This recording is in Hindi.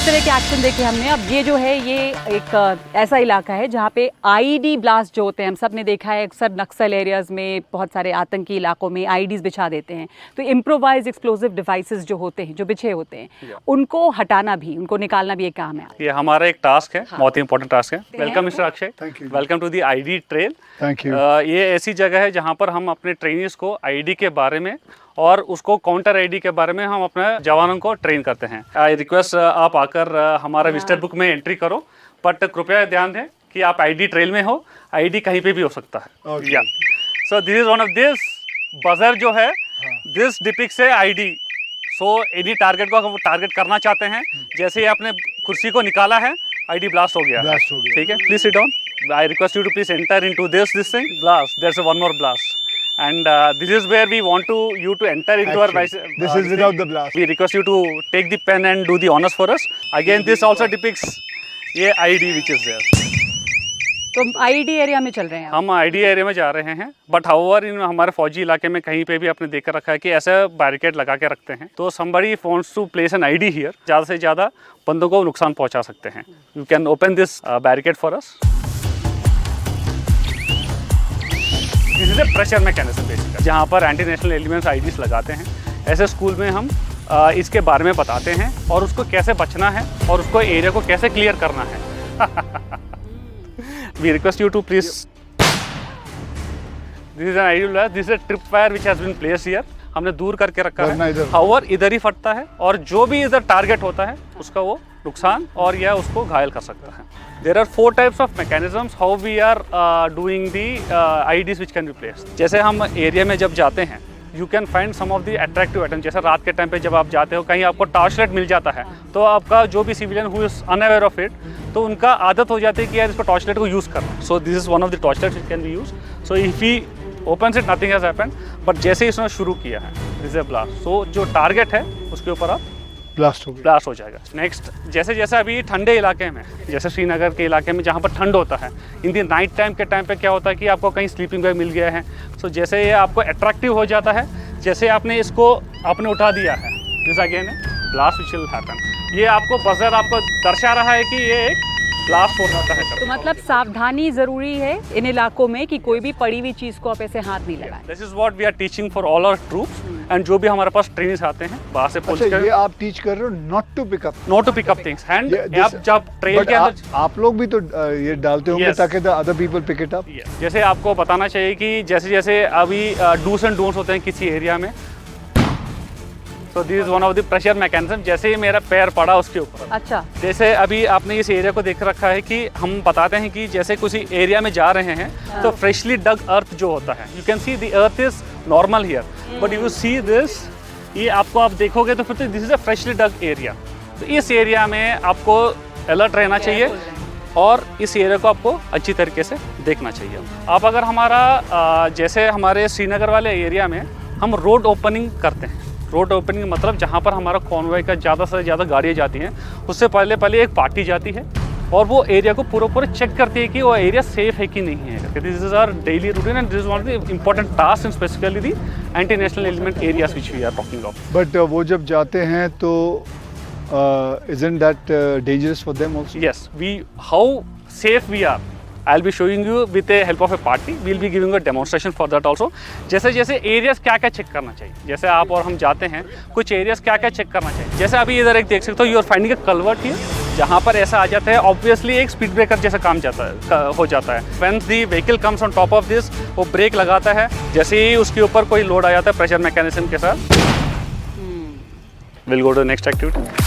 तरह के एक्शन देखे हमने। अब ये जो है ये एक ऐसा इलाका है जहाँ पे आईडी ब्लास्ट जो होते हैं, हम सब ने देखा है अक्सर नक्सल एरियाज़ में, बहुत सारे आतंकी इलाकों में आईडीज़ बिछा देते हैं। तो इम्प्रोवाइज एक्सप्लोसिव डिवाइसेस जो होते हैं, जो बिछे होते हैं, उनको हटाना भी, उनको निकालना भी एक काम है। ये हमारा एक टास्क है, बहुत ही इंपॉर्टेंट टास्क है। Welcome mister Akshay, welcome to the IED trail. Thank you. ये ऐसी जगह है जहाँ पर हम अपने ट्रेनिंग्स को आईडी के बारे में और उसको काउंटर आईडी के बारे में हम अपने जवानों को ट्रेन करते हैं। आई रिक्वेस्ट आप आकर हमारा विजिटर बुक में एंट्री करो, बट कृपया ध्यान दें कि आप आईडी ट्रेल में हो, आईडी कहीं पे भी हो सकता है। या so this is one of this buzzer जो है, दिस डिपिक्ट्स है आईडी। सो एनी टारगेट को हम टारगेट करना चाहते हैं, जैसे ही आपने कुर्सी को निकाला है आईडी ब्लास्ट हो गया। ठीक है, please sit down. I request you to please enter into this thing. Blast, there is one more blast. And this is where we want you to enter into our this is without the blast. We request you to take the pen and do the honors for us. Again, this also depicts ये ID which is there. तो आईडी एरिया में चल रहे हैं हम आईडी एरिया में जा रहे हैं, बट हाउएवर इन हमारे फौजी इलाके में कहीं पे भी आपने देख कर रखा है कि ऐसा बैरिकेड लगा के रखते हैं। तो somebody wants to place an ID here, ज़्यादा से ज़्यादा बंदों को नुकसान पहुंचा सकते हैं। You can open this barricade for us. This is A pressure mechanism basically, जहाँ पर एंटी नेशनल एलिमेंट्स आईडीज लगाते हैं। ऐसे स्कूल में हम इसके बारे में बताते हैं और उसको कैसे बचना है और उसको एरिया को कैसे क्लियर करना है। We request you to please, this is an IED blast, this is a trip fire which has been placed here. हमने दूर करके रखा है, हाउएवर इधर ही फटता है और जो भी इधर टारगेट होता है उसका वो नुकसान और या उसको घायल कर सकता है। There are 4 types of mechanisms how we are doing the IEDs which can be placed. जैसे हम एरिया में जब जाते हैं, you can find some of the attractive items. जैसे रात के टाइम पे जब आप जाते हो, कहीं आपको टॉर्च लाइट मिल जाता है, तो आपका जो भी civilian who is unaware of it, तो उनका आदत हो जाती है कि यार इसको टॉर्च लाइट को यूज़ करना। So this is one of the torch lights which can be used. So if he opens it, nothing has happened. But जैसे ही इसने शुरू किया है, this is a blast. So जो टारगेट है उसके ऊपर आप ब्लास्ट हो जाएगा। नेक्स्ट, जैसे जैसे अभी ठंडे इलाके में, जैसे श्रीनगर के इलाके में जहाँ पर ठंड होता है, इन दी नाइट टाइम के टाइम पे क्या होता है कि आपको कहीं स्लीपिंग बैग मिल गया है। सो जैसे ये आपको अट्रैक्टिव हो जाता है, जैसे आपने इसको आपने उठा दिया है, this again blast which will happen. ये आपको बजर आपको दर्शा रहा है कि ये एक ब्लास्ट हो जाता है। तो मतलब सावधानी जरूरी है इन इलाकों में कि कोई भी पड़ी हुई चीज को आप ऐसे हाथ नहीं लगाएं। This is what we are teaching for all our troops and जो भी हमारे पास ट्रेनिंग्स आते हैं बाहर से। अच्छा, ये आप टीच कर रहे हो not to pick up things and आप जब ट्रेल के अंदर आप लोग भी तो ये डालते होंगे ताकि the other people pick it up. जैसे आपको बताना चाहिए कि जैसे जैसे अभी डूस एंड डोंट्स होते हैं किसी एरिया में। So this is one of the pressure mechanism. जैसे ही मेरा पैर पड़ा उसके ऊपर, अच्छा, जैसे अभी आपने इस एरिया को देख रखा है कि हम बताते हैं कि जैसे किसी एरिया में जा रहे हैं तो फ्रेशली डग अर्थ जो होता है, you can see the earth is normal here, but you see this, ये आपको आप देखोगे तो फिर this is a freshly dug area. तो इस एरिया में आपको अलर्ट रहना चाहिए और इस एरिया को आपको अच्छी तरीके से देखना चाहिए। आप अगर हमारा जैसे हमारे श्रीनगर वाले एरिया में हम रोड ओपनिंग करते हैं, रोड ओपनिंग मतलब जहाँ पर हमारा कॉन्वॉय का ज़्यादा से ज़्यादा गाड़ियाँ जाती हैं, उससे पहले एक पार्टी जाती है और वो एरिया को पूरा चेक करती है कि वो एरिया सेफ है कि नहीं है। This is our daily routine and this is one of the important task in specifically the anti national element areas which we are talking of. But वो जब जाते हैं तो isn't that dangerous for them also? Yes, how safe we are, I'll be showing you with the help of a party. We'll be giving a demonstration for that also. जैसे जैसे एरियाज क्या क्या चेक करना चाहिए, जैसे आप और हम जाते हैं, कुछ एरियाज क्या क्या चेक करना चाहिए। जैसे अभी इधर एक देख सकते हो, you are finding a culvert here, जहाँ पर ऐसा आ जाता है ऑब्वियसली एक स्पीड ब्रेकर जैसा काम हो जाता है। When the vehicle comes on top of this, वो ब्रेक लगाता है, जैसे ही उसके ऊपर कोई लोड आ जाता है प्रेशर मैकेनिज्म के साथ। Will go to next activity.